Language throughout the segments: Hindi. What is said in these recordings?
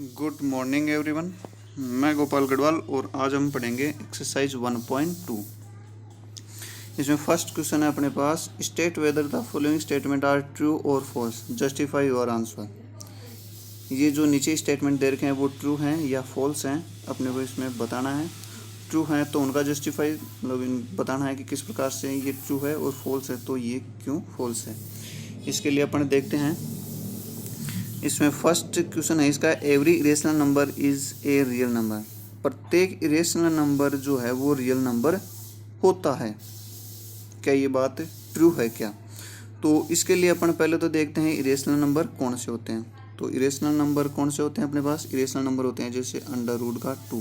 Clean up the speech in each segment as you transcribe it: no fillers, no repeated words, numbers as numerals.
Good morning everyone. मैं गोपाल गढ़वाल और आज हम पढ़ेंगे एक्सरसाइज 1.2। इसमें फर्स्ट क्वेश्चन है अपने पास, state whether the following statement are true और फॉल्स, जस्टिफाई योर आंसर। ये जो नीचे स्टेटमेंट दे रखे हैं वो ट्रू हैं या फॉल्स हैं, अपने को इसमें बताना है। ट्रू हैं तो उनका जस्टिफाई मतलब बताना है कि किस प्रकार से ये ट्रू है, और फॉल्स है तो ये क्यों फॉल्स है। इसके लिए अपन देखते हैं। इसमें फर्स्ट क्वेश्चन है इसका, every irrational number is a real number. प्रत्येक इरेशनल नंबर जो है वो रियल नंबर होता है। क्या ये बात ट्रू है क्या? तो इसके लिए अपन पहले तो देखते हैं इरेशनल नंबर कौन से होते हैं। तो इरेशनल नंबर कौन से होते हैं अपने पास? इरेशनल नंबर होते हैं जैसे अंडर रूट का 2,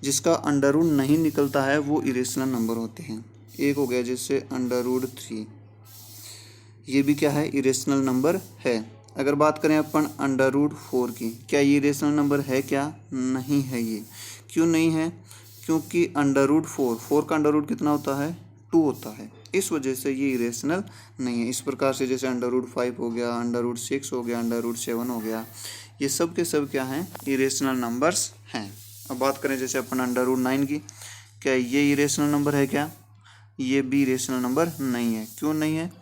जिसका अंडर रूट नहीं निकलता है वो इरेशनल नंबर होते हैं। एक हो गया जैसे अंडर रूट 3, ये भी क्या है? इरेशनल नंबर है। अगर बात करें अपन अंडर रूट 4 की, क्या ये इरेशनल नंबर है क्या? नहीं है ये। क्यों नहीं है? क्योंकि अंडर रूट 4 का अंडर रूट कितना होता है? 2 होता है। इस वजह से ये इरेशनल नहीं है। इस प्रकार से जैसे अंडर रूट 5 हो गया, अंडर रूट 6 हो गया, अंडर रूट 7 हो गया, ये सब के सब क्या हैं? इरेशनल नंबर्स हैं। अब बात करें जैसे अपन अंडर रूट 9 की, क्या ये इरेशनल नंबर है क्या? ये भी इरेशनल नंबर नहीं है। क्यों नहीं है?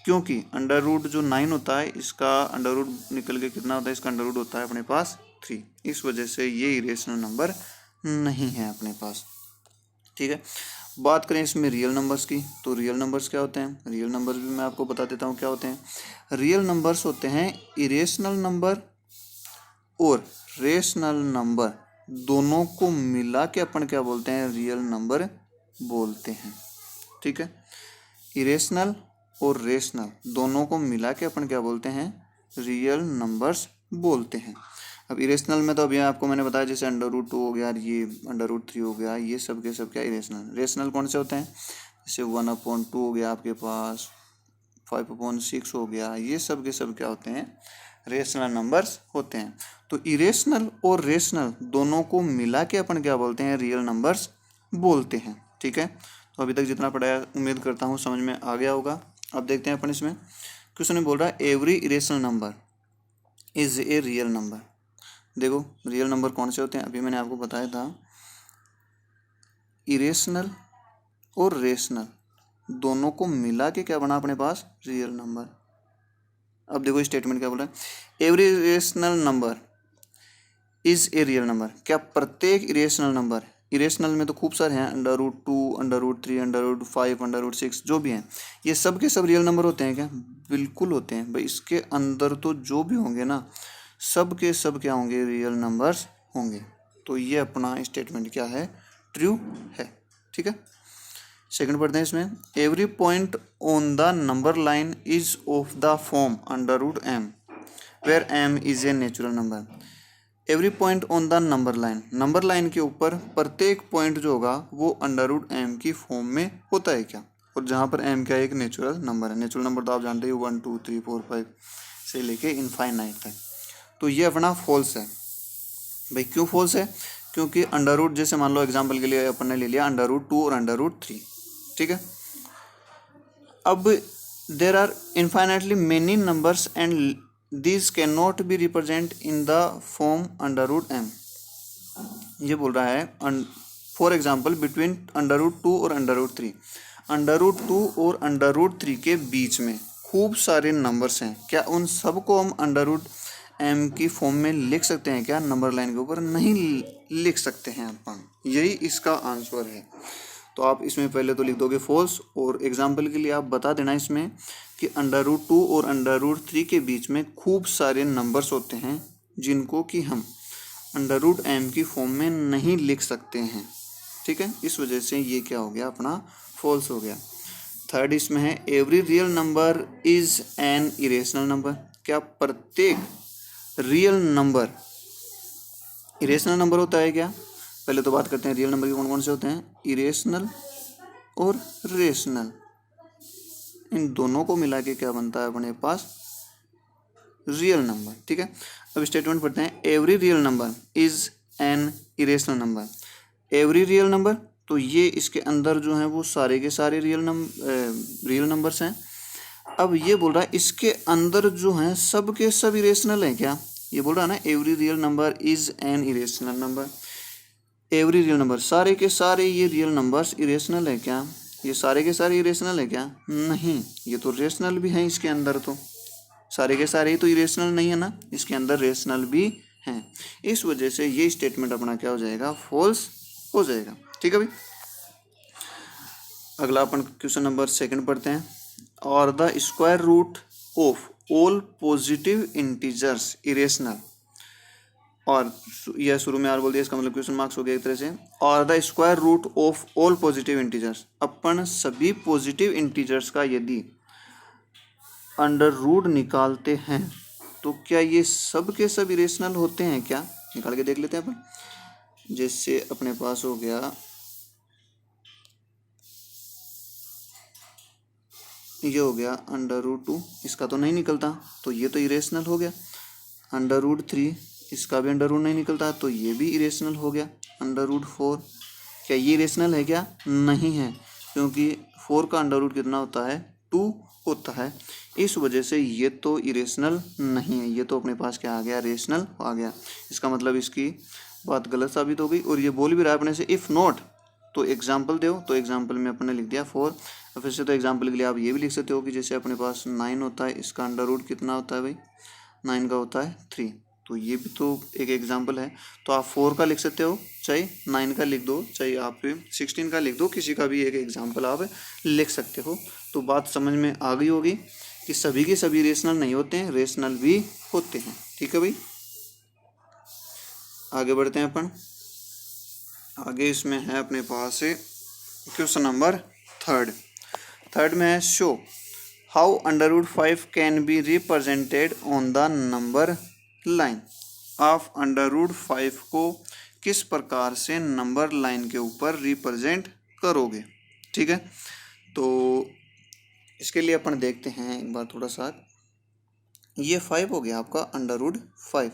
क्योंकि अंडर रूट जो 9 होता है, इसका अंडर रूट निकल के कितना होता है? इसका अंडर रूट होता है अपने पास 3। इस वजह से ये इरेशनल नंबर नहीं है अपने पास। ठीक है। बात करें इसमें रियल नंबर्स की, तो रियल नंबर्स क्या होते हैं? रियल नंबर्स भी मैं आपको बता देता हूँ क्या होते हैं। रियल नंबर्स होते हैं इरेशनल नंबर और रेशनल नंबर, दोनों को मिला के अपन क्या बोलते हैं? रियल नंबर बोलते हैं। ठीक है। इरेशनल और रेशनल दोनों को मिला के अपन क्या बोलते हैं? रियल नंबर्स बोलते हैं। अब इरेशनल में तो अभी आपको मैंने बताया जैसे अंडर रूट 2 हो गया, ये अंडर रूट 3 हो गया, ये सब के सब क्या इरेशनल। रेशनल कौन से होते हैं? जैसे 1/2 हो गया आपके पास, 5/6 हो गया, ये सब के सब क्या होते हैं? रेशनल नंबर्स होते हैं। तो इरेशनल और रेशनल दोनों को मिला के अपन क्या बोलते हैं? रियल नंबर्स बोलते हैं। ठीक है। तो अभी तक जितना पढ़ाया उम्मीद करता हूँ समझ में आ गया होगा। अब देखते हैं अपन इसमें क्वेश्चन में बोल रहा है every irrational number is a real number. देखो रियल नंबर कौन से होते हैं? अभी मैंने आपको बताया था, इरेशनल और रेशनल दोनों को मिला के क्या बना अपने पास? Real number. अब देखो स्टेटमेंट क्या बोल रहा है, every irrational number is a real number. क्या प्रत्येक इरेशनल नंबर, इरेशनल में तो खूब सारे हैं, under root 2, under root 3, under root 5, under root 6 जो भी हैं, ये सब के सब रियल नंबर होते हैं क्या? बिल्कुल होते हैं भाई। इसके अंदर तो जो भी होंगे ना, सब के सब क्या होंगे? रियल नंबर्स होंगे। तो ये अपना स्टेटमेंट क्या है? ट्रू है। ठीक है। सेकंड पढ़ते हैं इसमें, every point on the number line is of the form under root M where M is a natural number. Every point on the number line, number line के ऊपर प्रत्येक पॉइंट जो होगा वो अंडर रूट एम की फॉर्म में होता है क्या? और जहाँ पर एम क्या एक नेचुरल नंबर है। नेचुरल नंबर तो आप जानते हो 1 2 3 4 5 से लेके इनफाइनाइट तक। तो ये अपना फॉल्स है भाई। क्यों फॉल्स है? क्योंकि अंडर रूट, जैसे मान लो एग्जाम्पल के लिए अपन ने ले लिया अंडर रूट 2 और अंडर रूट 3। ठीक है। अब there are infinitely many numbers and these cannot be represent in the form under root m। ये बोल रहा है for example between under root 2 और अंडर रूट 3, अंडर रूट 2 और अंडर रूट 3 के बीच में खूब सारे नंबर्स हैं। क्या उन सबको हम अंडर रूट एम की फॉर्म में लिख सकते हैं क्या? नंबर लाइन के ऊपर नहीं लिख सकते हैं अपन। यही इसका आंसर है। तो आप इसमें पहले तो लिख दोगे फॉल्स, और एग्जाम्पल के लिए आप बता देना इसमें कि अंडर रूट 2 और अंडर रूट 3 के बीच में खूब सारे नंबर्स होते हैं जिनको कि हम अंडर रूट एम की फॉर्म में नहीं लिख सकते हैं। ठीक है। इस वजह से ये क्या हो गया? अपना फॉल्स हो गया। थर्ड इसमें है, every real number is an irrational number. क्या प्रत्येक रियल नंबर इरेशनल नंबर होता है क्या? पहले तो बात करते हैं रियल नंबर के कौन कौन से होते हैं। इरेशनल और रेशनल, इन दोनों को मिला के क्या बनता है अपने पास? Real number. ठीक है। अब स्टेटमेंट पढ़ते हैं, every real number is an irrational number. Every real number, तो ये इसके अंदर जो है वो सारे के सारे रियल नंबर्स हैं। अब ये बोल रहा है इसके अंदर जो हैं सब के सब इरेशनल हैं क्या? ये बोल रहा है ना every real number is an irrational number. Every real number, सारे के सारे ये रियल नंबर्स इरेशनल है क्या? ये सारे के सारे इरेशनल है क्या? नहीं, ये तो रेशनल भी हैं इसके अंदर। तो सारे के सारे ही तो इरेशनल नहीं है ना, इसके अंदर रेशनल भी हैं। इस वजह से ये स्टेटमेंट अपना क्या हो जाएगा? फॉल्स हो जाएगा। ठीक है भाई। अगला अपन क्वेश्चन नंबर 2 पढ़ते हैं। और the square root of all positive integers irrational. और यह शुरू में आर बोल दिया, इसका मतलब क्वेश्चन मार्क्स हो गया एक तरह से। और the square root of all positive integers, अपन सभी पॉजिटिव इंटीजर्स का यदि अंडर रूट निकालते हैं तो क्या ये सब के सब इरेशनल होते हैं क्या? निकाल के देख लेते हैं अपन। जैसे अपने पास हो गया ये हो गया √2, इसका तो नहीं निकलता तो ये तो इरेशनल हो गया। √3, इसका भी अंडर रूट नहीं निकलता तो ये भी इरेशनल हो गया। √4, क्या ये इरेशनल है क्या? नहीं है, क्योंकि 4 का अंडर रूट कितना होता है? 2 होता है। इस वजह से ये तो इरेशनल नहीं है, ये तो अपने पास क्या आ गया? रेशनल आ गया। इसका मतलब इसकी बात गलत साबित हो गई। और ये बोल भी रहा है अपने से इफ़ नॉट तो एग्जाम्पल दो, तो एग्जाम्पल में अपने लिख दिया 4। और फिर से तो एग्जाम्पल के लिए आप ये भी लिख सकते हो कि जैसे अपने पास 9 होता है, इसका अंडर रूट कितना होता है भाई? 9 का होता है 3। तो ये भी तो एक एग्जाम्पल है। तो आप 4 का लिख सकते हो, चाहे 9 का लिख दो, चाहे आप 16 का लिख दो, किसी का भी एक एग्जाम्पल आप लिख सकते हो। तो बात समझ में आ गई होगी कि सभी के सभी रेशनल नहीं होते हैं, रेशनल भी होते हैं। ठीक है भाई। आगे बढ़ते हैं अपन। आगे इसमें है अपने पास क्वेश्चन नंबर 3 में है show how √5 can be represented on the number line. आप √5 को किस प्रकार से नंबर लाइन के ऊपर रिप्रेजेंट करोगे? ठीक है, तो इसके लिए अपन देखते हैं एक बार थोड़ा सा। ये 5 हो गया आपका √5।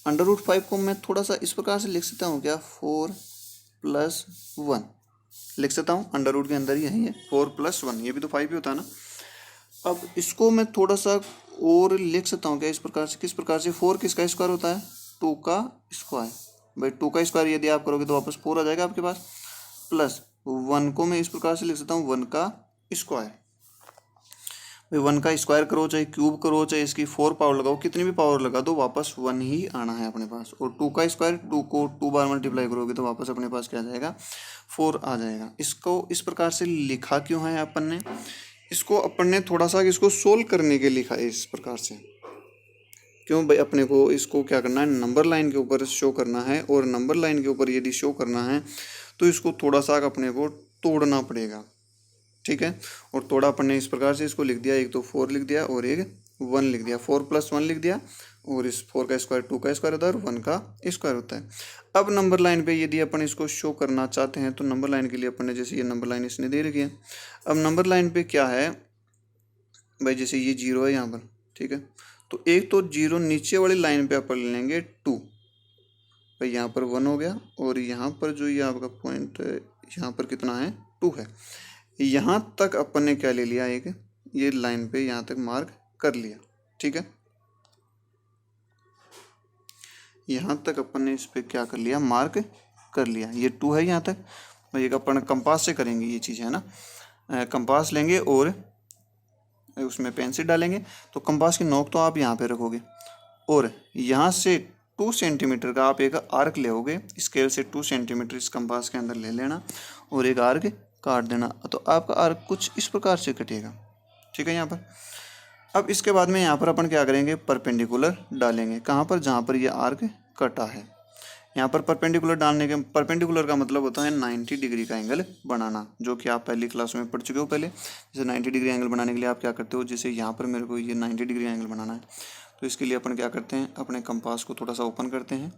√5 को मैं थोड़ा सा इस प्रकार से लिख सकता हूँ क्या? 4 + 1 लिख सकता हूँ। अंडर रूट के अंदर ही है ये 4 + 1, ये भी तो 5 ही होता है ना। अब इसको मैं थोड़ा सा और लिख सकता हूँ क्या इस प्रकार से? किस प्रकार से? 4 किसका स्क्वायर होता है? 2 का स्क्वायर। भाई 2 का स्क्वायर यदि आप करोगे तो वापस 4 आ जाएगा आपके पास। प्लस 1 को मैं इस प्रकार से लिख सकता हूँ 1 का स्क्वायर। भाई 1 का स्क्वायर करो, चाहे क्यूब करो, चाहे इसकी 4 पावर लगाओ, कितनी भी पावर लगा दो, वापस 1 ही आना है अपने पास। और 2 का स्क्वायर, 2 को 2 बार मल्टीप्लाई करोगे तो वापस अपने पास क्या आ जाएगा? 4 आ जाएगा। इसको इस प्रकार से लिखा क्यों है अपन ने? इसको अपन ने थोड़ा सा इसको सोल्व करने के लिखा है इस प्रकार से। क्यों भाई? अपने को इसको क्या करना है? नंबर लाइन के ऊपर शो करना है। और नंबर लाइन के ऊपर यदि शो करना है तो इसको थोड़ा सा अपने को तोड़ना पड़ेगा। ठीक है, और तोड़ा अपन ने इस प्रकार से इसको लिख दिया। एक तो 4 लिख दिया और एक 1 लिख दिया। 4 + 1 लिख दिया, और इस 4 का स्क्वायर 2 का स्क्वायर होता है और 1 का स्क्वायर होता है। अब नंबर लाइन पे यदि अपन इसको शो करना चाहते हैं तो नंबर लाइन के लिए अपन ने, जैसे ये नंबर लाइन इसने दे रखी है। अब नंबर लाइन पे क्या है भाई? जैसे ये 0 है यहाँ पर, ठीक है, तो एक तो 0 नीचे वाली लाइन पे अपन ले लेंगे 2 भाई। यहाँ पर 1 हो गया, और यहाँ पर जो ये आपका पॉइंट है यहाँ पर कितना है? 2 है। यहाँ तक अपन ने क्या ले लिया? एक ये लाइन पे यहाँ तक मार्क कर लिया। ठीक है, यहाँ तक अपन ने इस पे क्या कर लिया? मार्क कर लिया। ये 2 है यहाँ तक। और ये अपन कंपास से करेंगे ये चीज़, है ना। कंपास लेंगे और उसमें पेंसिल डालेंगे, तो कंपास की नोक तो आप यहाँ पे रखोगे, और यहाँ से 2 सेंटीमीटर का आप एक आर्क लेओगे। स्केल से 2 सेंटीमीटर इस कंपास के अंदर ले लेना और एक आर्क काट देना। तो आपका आर्क कुछ इस प्रकार से कटेगा। ठीक है यहाँ पर। अब इसके बाद में यहाँ पर अपन क्या करेंगे? परपेंडिकुलर डालेंगे। कहाँ पर? जहाँ पर ये आर्क कटा है। यहाँ पर परपेंडिकुलर डालने के, परपेंडिकुलर का मतलब होता है 90 डिग्री का एंगल बनाना, जो कि आप पहली क्लास में पढ़ चुके हो पहले। जैसे 90 डिग्री एंगल बनाने के लिए आप क्या करते हो? जैसे यहाँ पर मेरे को ये 90 डिग्री एंगल बनाना है, तो इसके लिए अपन क्या करते हैं? अपने कंपास को थोड़ा सा ओपन करते हैं।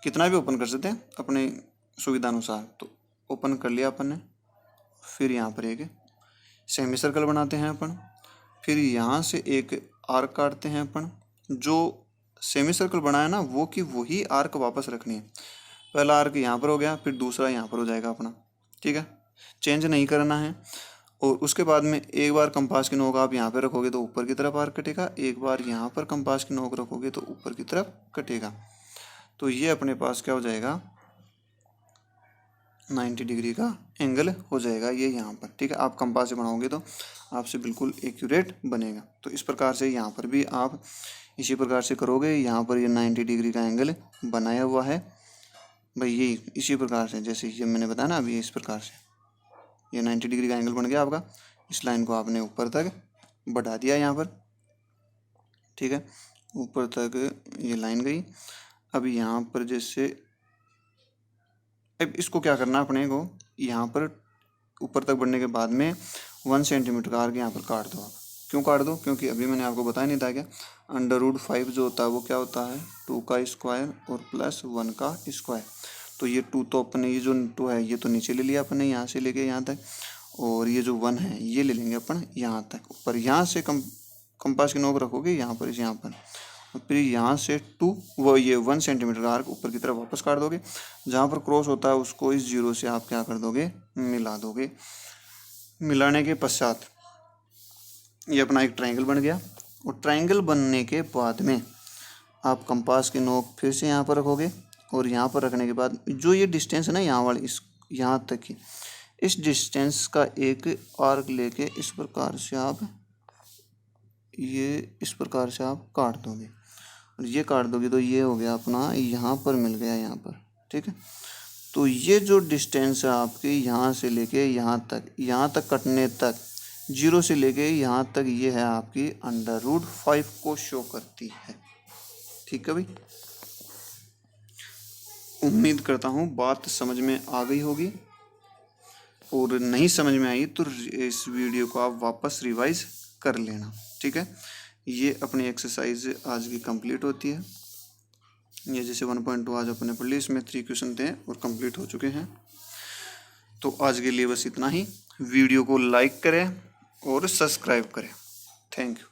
कितना भी ओपन कर सकते हैं अपने सुविधा अनुसार। तो ओपन कर लिया अपन ने। फिर यहाँ पर एक सेमी सर्कल बनाते हैं अपन। फिर यहाँ से एक आर्क काटते हैं अपन। जो सेमी सर्कल बनाया ना वो की वही आर्क वापस रखनी है। पहला आर्क यहाँ पर हो गया, फिर दूसरा यहाँ पर हो जाएगा अपना। ठीक है, चेंज नहीं करना है। और उसके बाद में एक बार कंपास की नोक आप यहाँ पे रखोगे तो ऊपर की तरफ आर्क कटेगा, एक बार यहाँ पर कंपास की नोक रखोगे तो ऊपर की तरफ कटेगा। तो ये अपने पास क्या हो जाएगा, 90 डिग्री का एंगल हो जाएगा ये यहाँ पर। ठीक है, आप कंपास से बनाओगे तो आपसे बिल्कुल एक्यूरेट बनेगा। तो इस प्रकार से यहाँ पर भी आप इसी प्रकार से करोगे। यहाँ पर ये 90 डिग्री का एंगल बनाया हुआ है भाई, ये इसी प्रकार से जैसे ये मैंने बताया ना अभी, इस प्रकार से ये 90 डिग्री का एंगल बन गया आपका। इस लाइन को आपने ऊपर तक बढ़ा दिया यहाँ पर। ठीक है, ऊपर तक ये लाइन गई। अब यहाँ पर जैसे अब इसको क्या करना अपने को, यहाँ पर ऊपर तक बढ़ने के बाद में 1 सेंटीमीटर का आर्क यहाँ पर काट दो आप। क्यों काट दो, क्योंकि अभी मैंने आपको बताया नहीं था क्या, √5 जो होता है वो क्या होता है 2 का स्क्वायर और प्लस 1 का स्क्वायर। तो ये 2 तो अपने ये जो 2 है ये तो नीचे ले लिया अपने यहाँ से लेके यहाँ तक, और ये जो 1 है ये ले लेंगे अपन यहाँ तक ऊपर। यहाँ से कंपास की नोक रखोगे यहाँ पर और फिर यहाँ से 1 सेंटीमीटर का आर्क ऊपर की तरफ वापस काट दोगे। जहाँ पर क्रॉस होता है उसको इस जीरो से आप क्या कर दोगे, मिला दोगे। मिलाने के पश्चात ये अपना एक ट्रायंगल बन गया। और ट्रायंगल बनने के बाद में आप कंपास की नोक फिर से यहाँ पर रखोगे, और यहाँ पर रखने के बाद जो ये डिस्टेंस है ना यहाँ वाली, इस यहाँ तक की, इस डिस्टेंस का एक आर्क लेके इस प्रकार से आप काट दोगे। और ये काट दोगे तो ये हो गया अपना, यहाँ पर मिल गया यहाँ पर। ठीक है, तो ये जो डिस्टेंस है आपके यहाँ से लेके यहाँ तक कटने तक, जीरो से लेके यहाँ तक, ये है आपकी √5 को शो करती है। ठीक है भाई, उम्मीद करता हूँ बात समझ में आ गई होगी, और नहीं समझ में आई तो इस वीडियो को आप वापस रिवाइज कर लेना। ठीक है, ये अपनी एक्सरसाइज आज की कंप्लीट होती है। ये जैसे 1.2 आज अपने पढ़ ली, इसमें 3 क्वेश्चन थे और कंप्लीट हो चुके हैं। तो आज के लिए बस इतना ही। वीडियो को लाइक करें और सब्सक्राइब करें। Thank you.